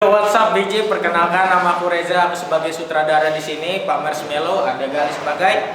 What's up DJ, perkenalkan nama aku Reza, aku sebagai sutradara di sini. Pak Marshmello, ada Gali sebagai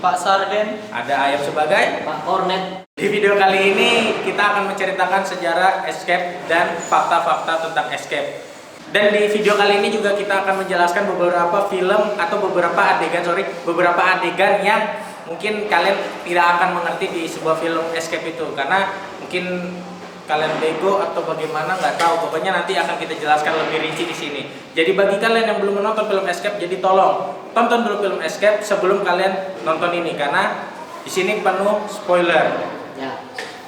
Pak Sarden, ada Ayam sebagai Pak Kornet. Di video kali ini kita akan menceritakan sejarah escape dan fakta-fakta tentang escape. Dan di video kali ini juga kita akan menjelaskan beberapa film atau beberapa adegan yang mungkin kalian tidak akan mengerti di sebuah film escape itu, karena mungkin kalian bego atau bagaimana nggak tahu. Pokoknya nanti akan kita jelaskan lebih rinci di sini. Jadi bagi kalian yang belum menonton film escape, jadi tolong tonton dulu film escape sebelum kalian nonton ini, karena di sini penuh spoiler. Ya.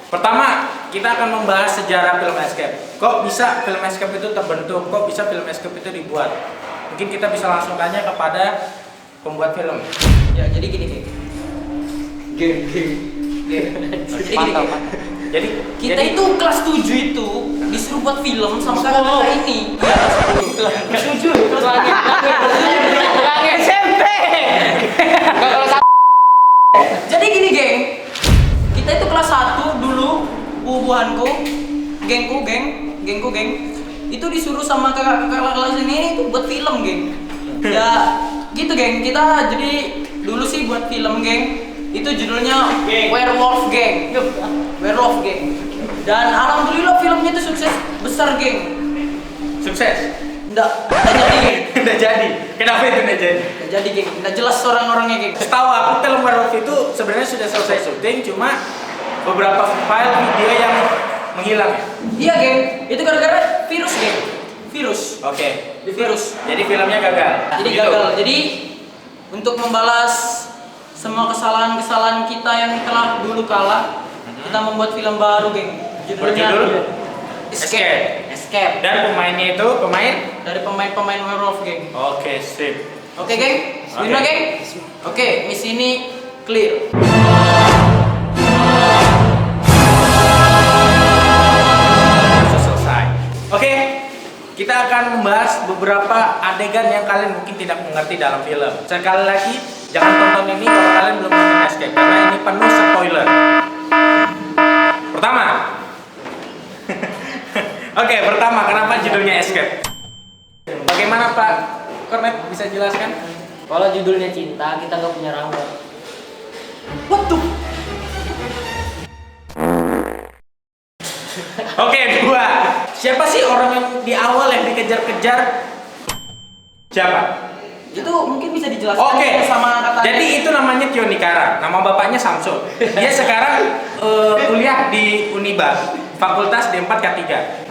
Pertama, kita akan membahas sejarah film escape. Kok bisa film escape itu terbentuk? Kok bisa film escape itu dibuat? Mungkin kita bisa langsung tanya kepada pembuat film. Ya, jadi gini, Geng. Jadi kita itu kelas 7 itu disuruh buat film sama kakak ini. Kelas 7, kelas lagi. SMP. Jadi gini, geng. Kita itu kelas 1 dulu, bubuhanku, gengku, geng. Itu disuruh sama kakak kelas ini itu buat film, geng. Ya, gitu, geng. Kita jadi dulu sih buat film, geng. Itu judulnya Werewolf Gang. Dan alhamdulillah filmnya itu sukses besar, geng. Sukses? Nggak jadi, geng. Nggak jadi. Kenapa itu nggak jadi? Nggak jadi, geng. Nggak jelas orang-orangnya, geng. Setahu aku film Werewolf itu sebenarnya sudah selesai syuting, cuma beberapa file video yang menghilang ya? Iya, geng. Itu gara-gara virus, geng. Virus. Oke. Virus. Jadi filmnya gagal. Jadi Gitu. gagal. Jadi untuk membalas semua kesalahan-kesalahan kita yang telah dulu kalah, kita membuat film baru, geng. Berjudul Escape. Dan pemainnya itu Dari pemain-pemain Werewolf, geng. Oke, sip. Oke, geng. Gimana, geng? Oke, misi ini clear. Selesai. Oke, kita akan membahas beberapa adegan yang kalian mungkin tidak mengerti dalam film. Sekali lagi, jangan tonton ini kalau kalian belum nonton Escape, karena ini penuh spoiler. Pertama, pertama, kenapa judulnya Escape? Bagaimana Pak Kornet, bisa jelaskan? Kalau judulnya cinta, kita nggak punya rambut. What the? Oke, dua. Siapa sih orang yang di awal yang dikejar-kejar? Siapa? Itu mungkin bisa dijelaskan Oke. sama kata. Jadi itu namanya Tio Nikara. Nama bapaknya Samsul. Dia sekarang kuliah di Uniba, Fakultas D4 K3.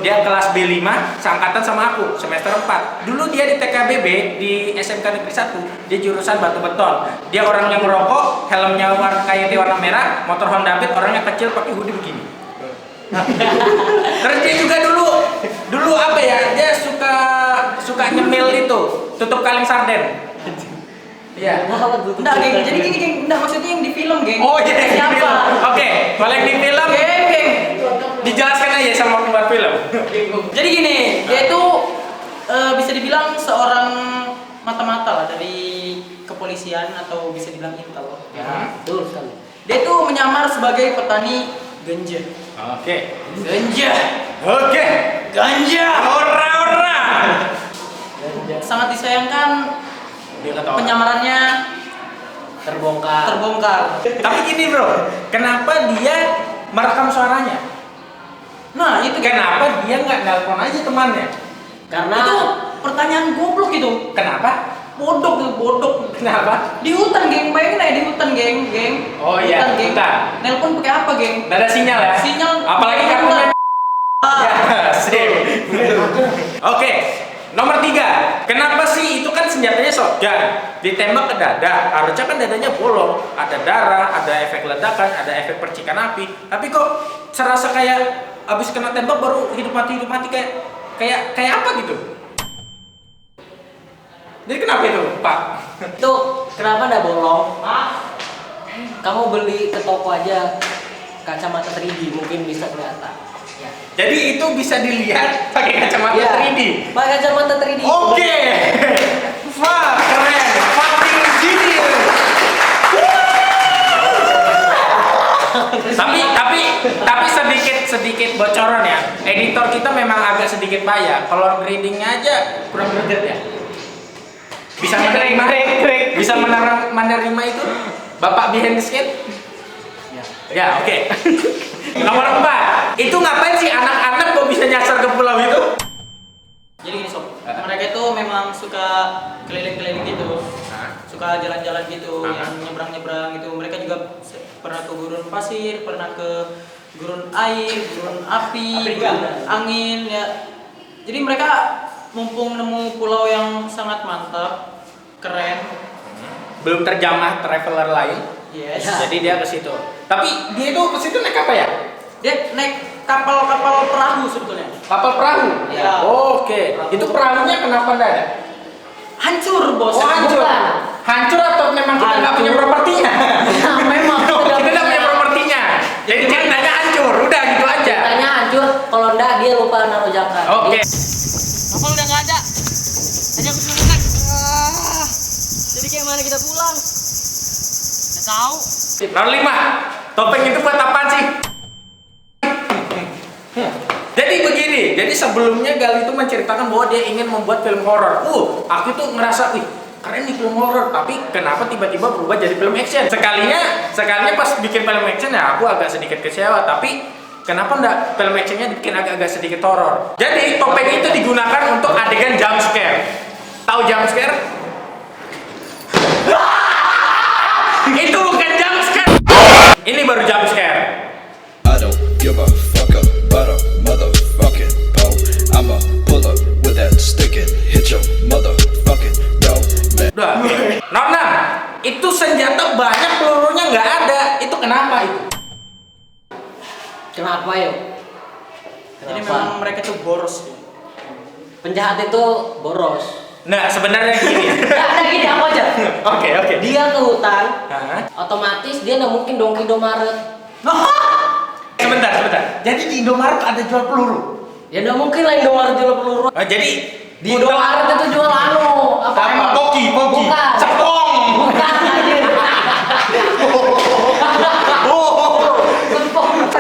Dia kelas B5, seangkatan sama aku, semester 4. Dulu dia di TKBB di SMK Negeri 1. Dia jurusan batu beton. Dia orang yang merokok, helmnya warna merah, motor Honda Beat, orangnya kecil pakai hoodie begini. Terus dia juga dulu apa ya? Dia suka nyemil itu, tutup kaleng sarden. Iya. Enggak, geng. Jadi gini, geng. Enggak, maksudnya yang di film, geng. Oh iya, yang di Siapa? film. Oke, kalau yang di film, Geng. dijelaskan aja sama pembuat film. Jadi gini, dia itu bisa dibilang seorang mata-mata lah dari kepolisian atau bisa dibilang intel. Ya, betul sekali. Dia itu menyamar sebagai petani ganja. Oke. Ganja. Ora. Sangat disayangkan Dia ketawa. penyamarannya terbongkar. Tapi gini bro, kenapa dia merekam suaranya? Nah, itu geng. Kenapa dia nggak nelpon aja temannya? Karena Itu pertanyaan goblok itu. Kenapa? Bodoh. Kenapa? Di hutan, geng. Bayangin aja di hutan, geng. Oh iya, geng. hutan. Nelpon pakai apa, geng? Nggak ada sinyal ya? Sinyal. Apalagi kartu Hutan. Ya, sip. Oke, nomor 3. Kenapa sih itu kan senjatanya shotgun, ditembak ke dada, harusnya kan dadanya bolong, ada darah, ada efek ledakan, ada efek percikan api. Tapi kok serasa kayak abis kena tembak baru hidup mati kayak apa gitu? Jadi kenapa itu, Pak? itu kenapa nggak bolong? Kamu beli ke toko aja kacamata 3D mungkin bisa kelihatan. Ya. Jadi itu bisa dilihat pakai kacamata Ya. 3D. Pakai kacamata 3D. Oke. Wah, keren. Fucking genius. Tapi sedikit bocoran ya. Editor editor kita memang agak sedikit payah. Color gradingnya aja kurang greget ya. Bisa menerima itu Bapak behind the skate? Ya, oke. Nomor 4. Itu ngapain sih anak-anak kok bisa nyasar ke pulau itu? Jadi gini sob, mereka itu memang suka keliling-keliling gitu, suka jalan-jalan gitu, yang nyebrang-nyebrang gitu. Mereka juga pernah ke gurun pasir, pernah ke gurun air, gurun api, gurun angin ya. Jadi mereka mumpung nemu pulau yang sangat mantap, keren, Belum terjamah traveler lain. yes. Jadi dia ke situ. Tapi dia itu ke situ naik apa ya? Dia naik kapal perahu sebetulnya. Kapal perahu. Iya. Oke. Itu perahunya kenapa enggak ada? Hancur bos. Oh, hancur. Bukan. Hancur atau memang kita nggak punya propertinya? Memang Kita nggak punya propertinya. Jadi ceritanya hancur. Udah gitu aja. ceritanya hancur, kalau enggak dia lupa naruh jangkar. Oke. Kapal udah nggak ada. Hanya aku suruh naik. Jadi kayak mana kita pulang? Nggak tahu. Nomor 5. Topeng itu buat apaan sih? Jadi begini, jadi sebelumnya Gali itu menceritakan bahwa dia ingin membuat film horor. Aku tuh ngerasa, keren nih film horor, tapi kenapa tiba-tiba berubah jadi film action? Sekalinya pas bikin film action ya aku agak sedikit kecewa, tapi kenapa enggak film actionnya dibikin agak-agak sedikit horor? Jadi topeng itu digunakan untuk adegan jump scare. Tahu jump scare? Itu bukan jump scare. Ini baru jump scare. I don't give a fuck about a motherfucking pole. I'ma pull up with that stick and hit your motherfucking dome, man. Udah. Nomor 6. Itu senjata banyak pelurunya nggak ada. Itu kenapa itu? Kenapa yuk? Jadi Kenapa? memang mereka tuh boros. Penjahat itu boros. Nah, sebenarnya gini. Nggak ada gini apa aja. Oke. Dia ke hutan, Hah? otomatis dia nggak mungkin dong ke Indomaret. Sebentar. Jadi di Indomaret ada jual peluru. Ya nggak mungkin lah Indomaret jual peluru. Jadi Di Indomaret itu jual apa? emang? Poki. Bukan. Cepong. Bukan anjir.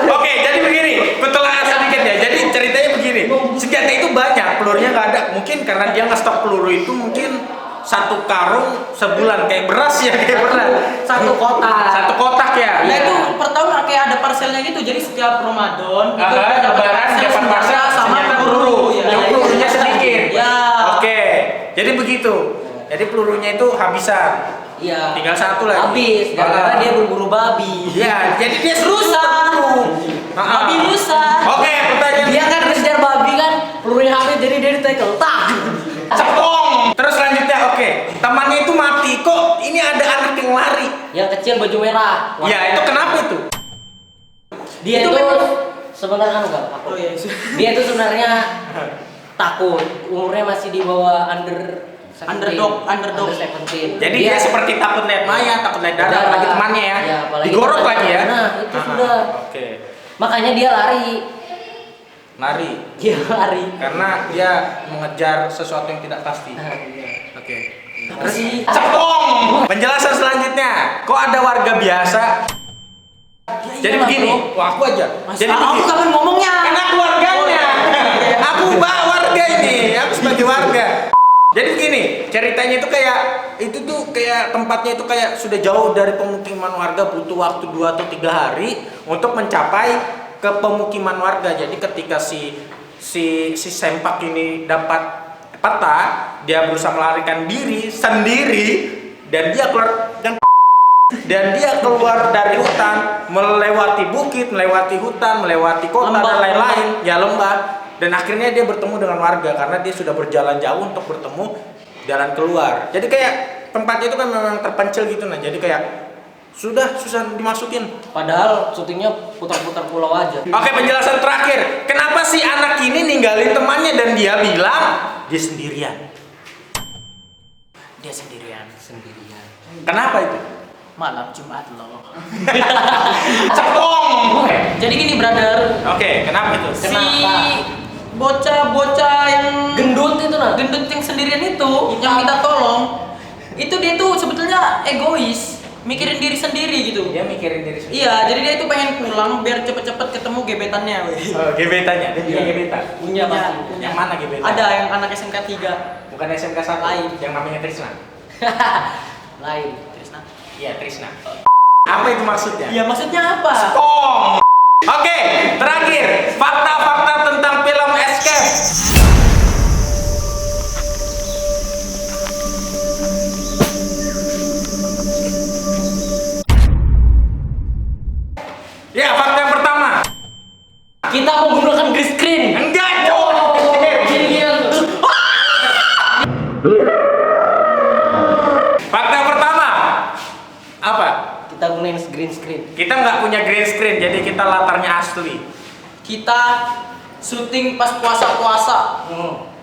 Oke, jadi begini. Betulan sedikit ya. Jadi ceritanya begini. Senjata itu banyak, pelurunya nggak ada. Mungkin karena dia nggak stok peluru itu mungkin satu karung sebulan kayak beras ya, kayak beras. Satu kotak. Satu kotak ya. Nah itu per tahun kayak ada parcelnya gitu, jadi setiap Ramadan itu Lebaran dapat parcel sama senjata peluru ya. Yang pelurunya sedikit. Ya. Oke. Jadi begitu. Jadi pelurunya itu habisan. Iya. Tinggal satu lagi. Habis. Karena dia berburu babi. Iya, jadi dia Rusak. Babi rusak. Oke, pertanyaan Dia kan kejar babi kan, pelurunya habis jadi dia ditekel. Tak. cepong. Terus selanjutnya oke. Temannya itu mati. Kok ini ada anak yang lari? Yang kecil baju merah. Ya, itu kenapa itu? Dia Itu itu memang- sebenarnya enggak. Oh iya. Dia itu sebenarnya takut. Umurnya masih di bawah Underdog. Under 17. Jadi dia seperti takut lihat mayat, takut lihat darah, apalagi temannya ya. apalagi Digorok temannya. lagi ya. Nah, itu sudah. Oke. Makanya dia lari. Lari Dia lari. karena dia mengejar sesuatu yang tidak pasti. Nah, iya. Oke. Terus Cepong. Penjelasan selanjutnya, kok ada warga biasa? Jadi begini, wah aku aja. Jadi Aku begini. kapan ngomongnya? Karena aku warganya. Aku warga ini, aku sebagai warga. Jadi begini, ceritanya itu tuh kayak tempatnya itu kayak sudah jauh dari pemukiman warga, butuh waktu 2 atau 3 hari untuk mencapai ke pemukiman warga. Jadi ketika si sempak ini dapat peta, dia berusaha melarikan diri sendiri dan dia keluar dari hutan, melewati bukit, melewati hutan, melewati kota dan lain-lain, ya lembah. Dan akhirnya dia bertemu dengan warga karena dia sudah berjalan jauh untuk bertemu jalan keluar. Jadi kayak tempatnya itu kan memang terpencil gitu nah. Jadi kayak susah dimasukin. padahal syutingnya putar-putar pulau aja. Oke, penjelasan terakhir. Kenapa si anak ini ninggalin temannya dan dia bilang dia sendirian? Dia sendirian. Kenapa itu? Malam Jumat loh. Cepong. Jadi gini brother, Oke, kenapa itu? si Kenapa? bocah-bocah yang Gendut itu nah. gendut yang sendirian itu yang minta tolong, itu dia tuh sebetulnya egois. mikirin diri sendiri gitu. Dia mikirin diri sendiri. Iya, jadi dia itu pengen pulang biar cepet-cepet ketemu gebetannya. Weh. Oh, gebetannya, dia punya Iya. gebetan. Punya pasti. Yang mana gebetan? Ada yang anak SMK 3. Bukan SMK 1 Lain. yang namanya Trisna. Lain. Trisna. Iya, Trisna. Apa itu maksudnya? Iya, maksudnya apa? Oh. Oke, terakhir fakta-fakta tentang film Escape. Ya, fakta yang pertama. Kita mau gunakan green screen. Enggak, Oh, Cok. gini-gini tuh. Fakta yang pertama. Apa? Kita gunain green screen. Kita nggak punya green screen, jadi kita latarnya asli. Kita syuting pas puasa-puasa.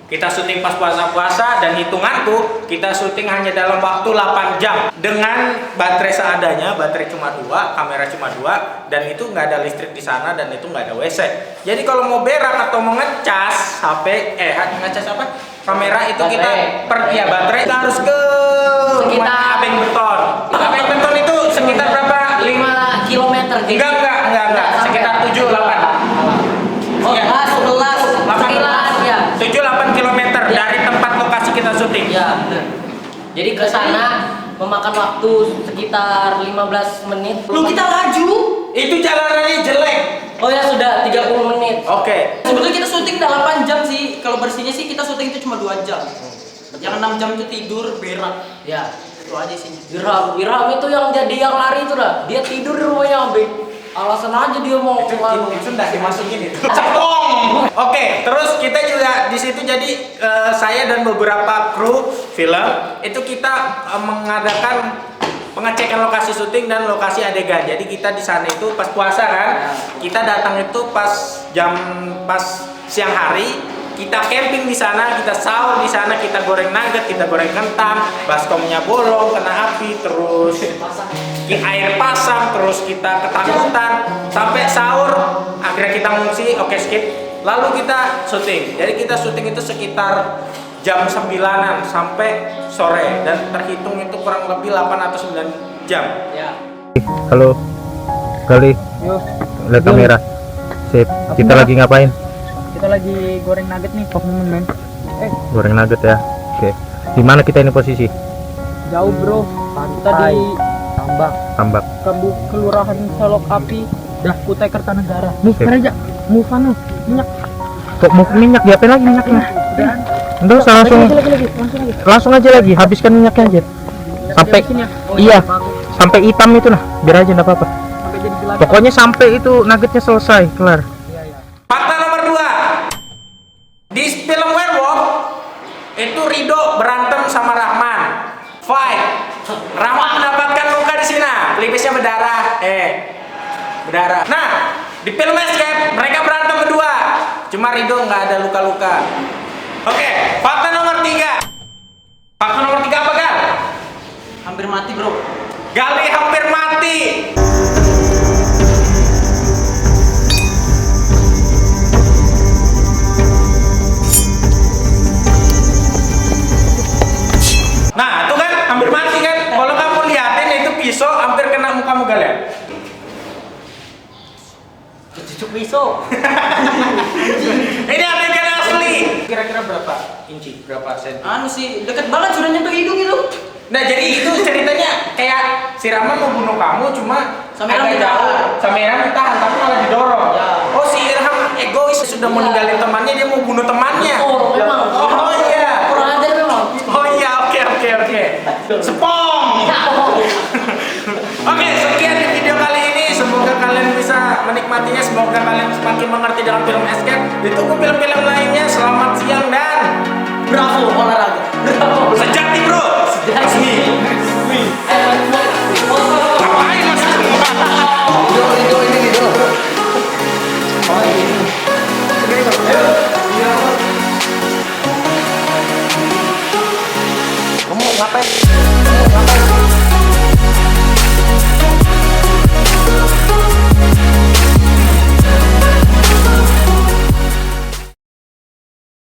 Kita syuting pas puasa-puasa dan hitunganku kita syuting hanya dalam waktu 8 jam dengan baterai seadanya, baterai cuma 2, kamera cuma 2, dan itu nggak ada listrik di sana dan itu nggak ada WC. Jadi kalau mau berak atau mau ngecas HP, ngecas apa? Kamera itu kita baterai kita harus ke Sekitar Abeng Beton. Abeng Beton itu sekitar berapa? 5 kilometer. Enggak. Sekitar 7 8. Oh, Iya. 11. Sekilas ya. 7-8 km dari tempat lokasi kita syuting. Ya, benar. Jadi ke sana memakan waktu sekitar 15 menit. Lu kita laju. Itu jalanannya jelek. Oh ya sudah 30 menit. Oke. Sebetulnya kita syuting udah 8 jam sih. Kalau bersihnya sih kita syuting itu cuma 2 jam. Yang 6 jam itu tidur, berak. Ya. Itu aja sih. Dirham itu yang jadi yang lari itu dah. Dia tidur di rumahnya Abeng. Alasan aja dia mau kemana. Itu udah dimasukin itu. Cepong. Oke, terus kita juga di situ jadi saya dan beberapa kru film itu kita mengadakan pengecekan lokasi syuting dan lokasi adegan. Jadi kita di sana itu pas puasa kan. Kita datang itu pas siang hari. Kita camping di sana, kita sahur di sana, kita goreng nugget, kita goreng kentang, baskomnya bolong, kena api, terus air pasang, terus kita ketakutan sampai sahur, akhirnya kita ngungsi, oke skip. Lalu kita syuting. Jadi kita syuting itu sekitar jam 9-an sampai sore dan terhitung itu kurang lebih 8 atau 9 jam. Ya. Halo, kali lihat kamera. Sip. Kita lagi ngapain? Kita lagi goreng nugget nih, Pok Mumun, men. Goreng nugget ya. Oke. Di mana kita ini posisi? Jauh, Bro. Kita di Tambak. Kelurahan Selok Api, Kutai Kertanegara. Sip. aja. Move anu, minyak. Kok mau minyak? Diapain lagi minyaknya? Enggak usah langsung Langsung aja lagi. Habiskan minyaknya aja. Sampai ya. iya. Sampai hitam itu nah. Biar aja enggak apa-apa. Sampai jadi gelap. Pokoknya sampai itu nuggetnya selesai, kelar. Fakta nomor 2. Di film Werewolf itu Rido berantem sama Rahman. Fight. Rahman mendapatkan luka di sini. Pelipisnya berdarah. Berdarah. Nah, di film Escape mereka berantem berdua. Cuma Rido nggak ada luka-luka. Oke, fakta nomor 3. Fakta nomor 3 apa, Gal? Hampir mati, Bro. Gali hampir mati. Nah, itu kan hampir mati kan? Kalau kamu liatin itu pisau hampir kena mukamu kalian. Cucuk pisau. Ini adegan asli. Kira-kira berapa inci? Berapa senti? Anu sih, deket banget sudah nyentuh hidung itu. Nah, jadi itu ceritanya kayak si Rahman mau bunuh kamu cuma Sama Irham agak ditahan. jauh. Sama Irham ditahan tapi malah didorong. Ya. Oh, si Irham egois sudah mau ninggalin temannya, dia mau bunuh temannya. Oh, memang. Oh iya. Kurang ajar memang. Oh iya, oke. Sepong. Oke, sekian di video kali ini. Semoga kalian bisa menikmatinya. Semoga kalian semakin mengerti dalam film Escape. Ditunggu film-film lainnya. Selamat siang dan Bravo olahraga. Bravo. sejati, bro. Resmi. Ngapain mas? Kamu ngapain?